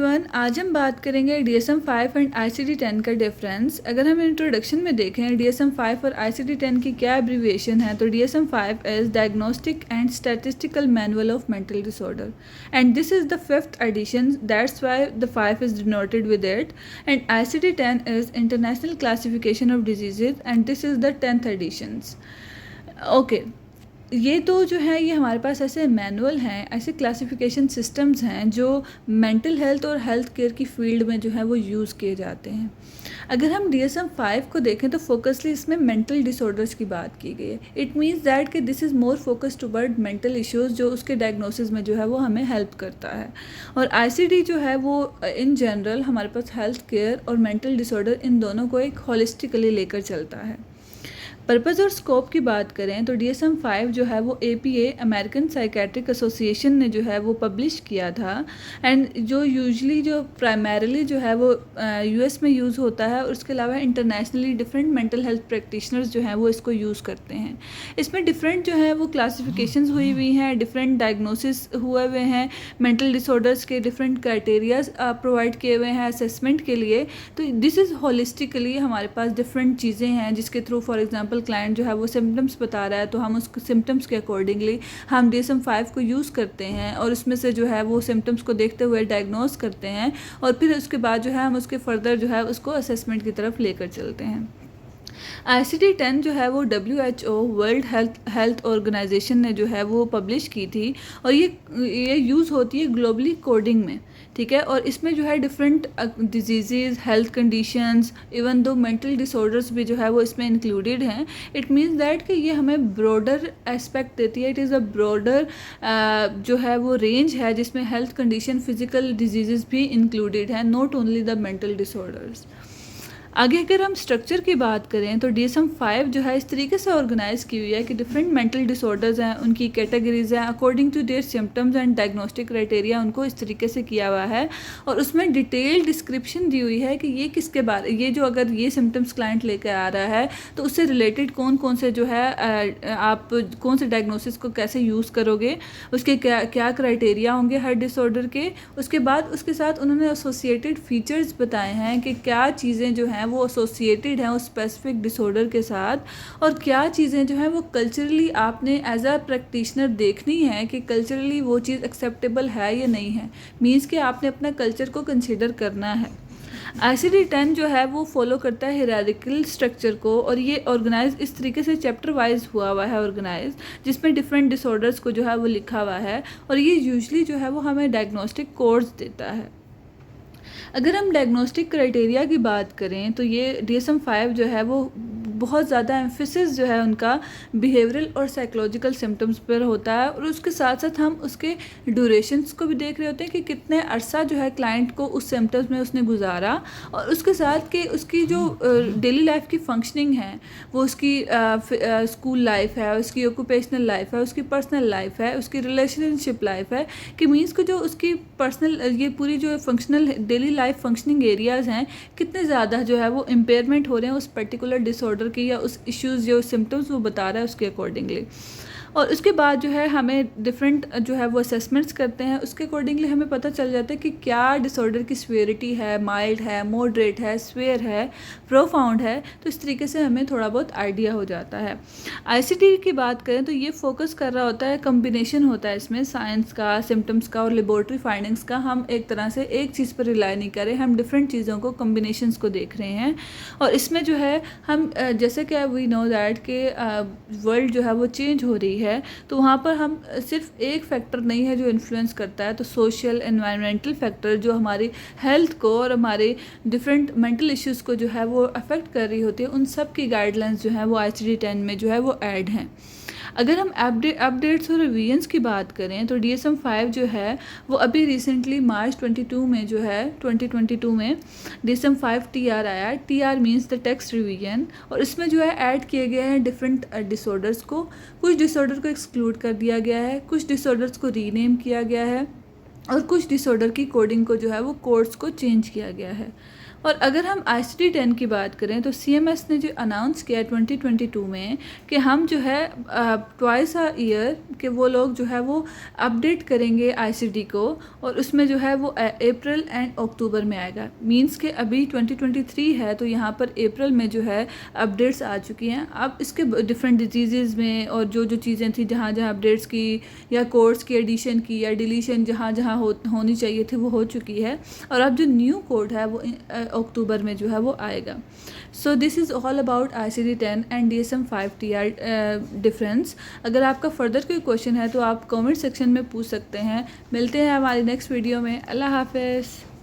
Everyone, आज हम बात करेंगे DSM-5 एंड ICD-10 का डिफरेंस। अगर हम इंट्रोडक्शन में देखें DSM-5 और ICD-10 की क्या एब्रीविएशन है, तो DSM-5 is diagnostic and statistical manual of mental disorder and this is the 5th edition, that's why the 5 is denoted with it. And ICD-10 is international classification of diseases and this is the 10th editions. Okay, ये तो जो है ये हमारे पास ऐसे manual हैं, ऐसे classification systems हैं जो मेंटल हेल्थ और हेल्थ केयर की फील्ड में जो है वो यूज़ किए जाते हैं। अगर हम DSM-5 को देखें तो फोकसली इसमें मेंटल डिसऑर्डर्स की बात की गई है। इट मीन्स दैट कि this is more focus toward mental issues जो उसके डायग्नोसिस में जो है वो हमें हेल्प करता है। और ICD जो है वो इन जनरल हमारे पास हेल्थ केयर और मेंटल डिसऑर्डर इन दोनों को एक होलिस्टिकली लेकर चलता है। पर्पज़ और स्कोप की बात करें तो DSM-5 जो है वो APA अमेरिकन साइकेट्रिक एसोसिएशन ने जो है वो पब्लिश किया था एंड जो यूजली जो प्राइमरीली जो है वो US में यूज़ होता है और उसके अलावा internationally different mental health practitioners जो हैं वो इसको यूज़ करते हैं। इसमें डिफरेंट जो है वो क्लासिफिकेशंस हुई हुई हैं, डिफरेंट डायग्नोसिस हुए हुए हैं, मेंटल डिसऑर्डर्स के डिफरेंट क्राइटेरियाज प्रोवाइड किए हुए हैं असेसमेंट के लिए। तो दिस इज़ होलिस्टिकली हमारे पास डिफरेंट चीज़ें हैं जिसके थ्रू फॉर एग्जांपल क्लाइंट जो है वो सिम्टम्स बता रहा है तो हम उस सिम्टम्स के अकॉर्डिंगली हम DSM-5 को यूज़ करते हैं और उसमें से जो है वो सिम्टम्स को देखते हुए डायग्नोस करते हैं और फिर उसके बाद जो है हम उसके फर्दर जो है उसको असेसमेंट की तरफ लेकर चलते हैं। ICD-10 जो है वो WHO वर्ल्ड हेल्थ ऑर्गेनाइजेशन ने जो है वो पब्लिश की थी और ये यूज़ होती है ग्लोबली कोडिंग में, ठीक है। और इसमें जो है different disease, health conditions, even though mental disorders भी जो है वो इसमें इंक्लूडेड हैं। इट मीन्स दैट कि ये हमें ब्रॉडर एस्पेक्ट देती है। इट इज़ अ ब्रॉडर जो है वो रेंज है जिसमें हेल्थ कंडीशन, फिजिकल डिजीज़ भी इंक्लूडेड हैं, not only the mental disorders. आगे अगर हम स्ट्रक्चर की बात करें तो DSM-5 जो है इस तरीके से ऑर्गेनाइज की हुई है कि डिफरेंट मेंटल डिसऑर्डर्स हैं, उनकी कैटेगरीज हैं, according to their symptoms and diagnostic criteria उनको इस तरीके से किया हुआ है और उसमें डिटेल डिस्क्रिप्शन दी हुई है कि ये किसके बारे, ये जो अगर ये सिम्टम्स क्लाइंट लेकर आ रहा है तो उससे रिलेटेड कौन कौन से जो है आप कौन से डायग्नोसिस को कैसे यूज़ करोगे, उसके क्या क्या क्राइटेरिया होंगे हर डिसऑर्डर के। उसके बाद उसके साथ उन्होंने एसोसिएटेड फीचर्स बताए हैं कि क्या चीज़ें जो हैं वो एसोसिएटेड हैं उस स्पेसिफिक डिसऑर्डर के साथ और क्या चीज़ें जो हैं वो कल्चरली आपने एज अ प्रैक्टिशनर देखनी है कि कल्चरली वो चीज़ एक्सेप्टेबल है या नहीं है। मीन्स कि आपने अपना कल्चर को कंसिडर करना है। ICD-10 जो है वो फॉलो करता है हायरार्किकल स्ट्रक्चर को और ये ऑर्गेनाइज इस तरीके से चैप्टर वाइज हुआ है ऑर्गेनाइज, जिसमें डिफरेंट डिसऑर्डर्स को जो है वो लिखा हुआ है और ये यूजली जो है वो हमें डायग्नोस्टिक कोड्स देता है। अगर हम डायग्नोस्टिक क्राइटेरिया की बात करें तो ये DSM-5 जो है वो बहुत ज़्यादा एम्फेसिस जो है उनका बिहेवियरल और साइकोलॉजिकल सिम्टम्स पर होता है और उसके साथ साथ हम उसके ड्यूरेशंस को भी देख रहे होते हैं कि कितने अरसा जो है क्लाइंट को उस सिम्टम्स में उसने गुजारा और उसके साथ कि उसकी जो डेली लाइफ की फंक्शनिंग है, वो उसकी स्कूल लाइफ है, उसकी ऑक्यूपेशनल लाइफ है, उसकी पर्सनल लाइफ है, उसकी रिलेशनशिप लाइफ है, कि मीन्स को जो उसकी पर्सनल ये पूरी जो functional daily life functioning areas हैं कितने ज़्यादा जो है वो इम्पेयरमेंट हो रहे हैं उस पर्टिकुलर डिसऑर्डर की या उस इश्यूज़ जो सिम्टम्स वो बता रहा है उसके अकॉर्डिंगली। और उसके बाद जो है हमें डिफरेंट जो है वो असेसमेंट्स करते हैं, उसके अकॉर्डिंगली हमें पता चल जाता है कि क्या डिसऑर्डर की सीवियरिटी है, माइल्ड है, मॉडरेट है, स्वेयर है, प्रोफाउंड है। तो इस तरीके से हमें थोड़ा बहुत आइडिया हो जाता है। ICD की बात करें तो ये फोकस कर रहा होता है, कम्बिनेशन होता है इसमें साइंस का, सिम्टम्स का और लेबोरेटरी फाइंडिंग्स का। हम एक तरह से एक चीज़ पर रिलाई नहीं कर रहे, हम डिफरेंट चीज़ों को कम्बिनेशंस को देख रहे हैं। और इसमें जो है हम जैसे कि वी नो दैट के वर्ल्ड जो है वो चेंज हो रही है तो वहाँ पर हम सिर्फ एक फैक्टर नहीं है जो इन्फ्लुएंस करता है, तो सोशल एनवायरमेंटल फैक्टर जो हमारी हेल्थ को और हमारे डिफरेंट मेंटल इश्यूज़ को जो है वो अफेक्ट कर रही होती है, उन सब की गाइडलाइंस जो है वो ICD-10 में जो है वो ऐड हैं। अगर हम अपडेट्स और रिवीजन्स की बात करें तो DSM-5 जो है वो अभी रिसेंटली मार्च 22 में जो है 2022 में DSM-5 TR आया। TR means the text revision और इसमें जो है ऐड किए गए हैं डिफरेंट डिसऑर्डर्स को। कुछ डिसऑर्डर को एक्सक्लूड कर दिया गया है, कुछ डिसऑर्डर्स को रीनेम किया गया है और कुछ डिसऑर्डर की कोडिंग को जो है वो कोड्स को चेंज किया गया है। और अगर हम ICD-10 की बात करें तो CMS ने जो अनाउंस किया 2022 में कि हम जो है ट्वाइस अ ईयर कि वो लोग जो है वो अपडेट करेंगे ICD को, और उसमें जो है वो अप्रैल एंड अक्टूबर में आएगा। मींस कि अभी 2023 है तो यहाँ पर अप्रैल में जो है अपडेट्स आ चुकी हैं। अब इसके डिफरेंट डिजीज़ में और जो जो चीज़ें थी जहाँ जहाँ अपडेट्स की या कोड्स की एडिशन की या डिलीशन जहाँ जहाँ होनी चाहिए थी वो हो चुकी है, और अब जो न्यू कोड है वो अक्टूबर में जो है वो आएगा। So this is all about ICD-10 and DSM-5 TR difference. अगर आपका फर्दर कोई क्वेश्चन है तो आप कमेंट सेक्शन में पूछ सकते हैं। मिलते हैं हमारी नेक्स्ट वीडियो में। अल्लाह हाफ़िज़।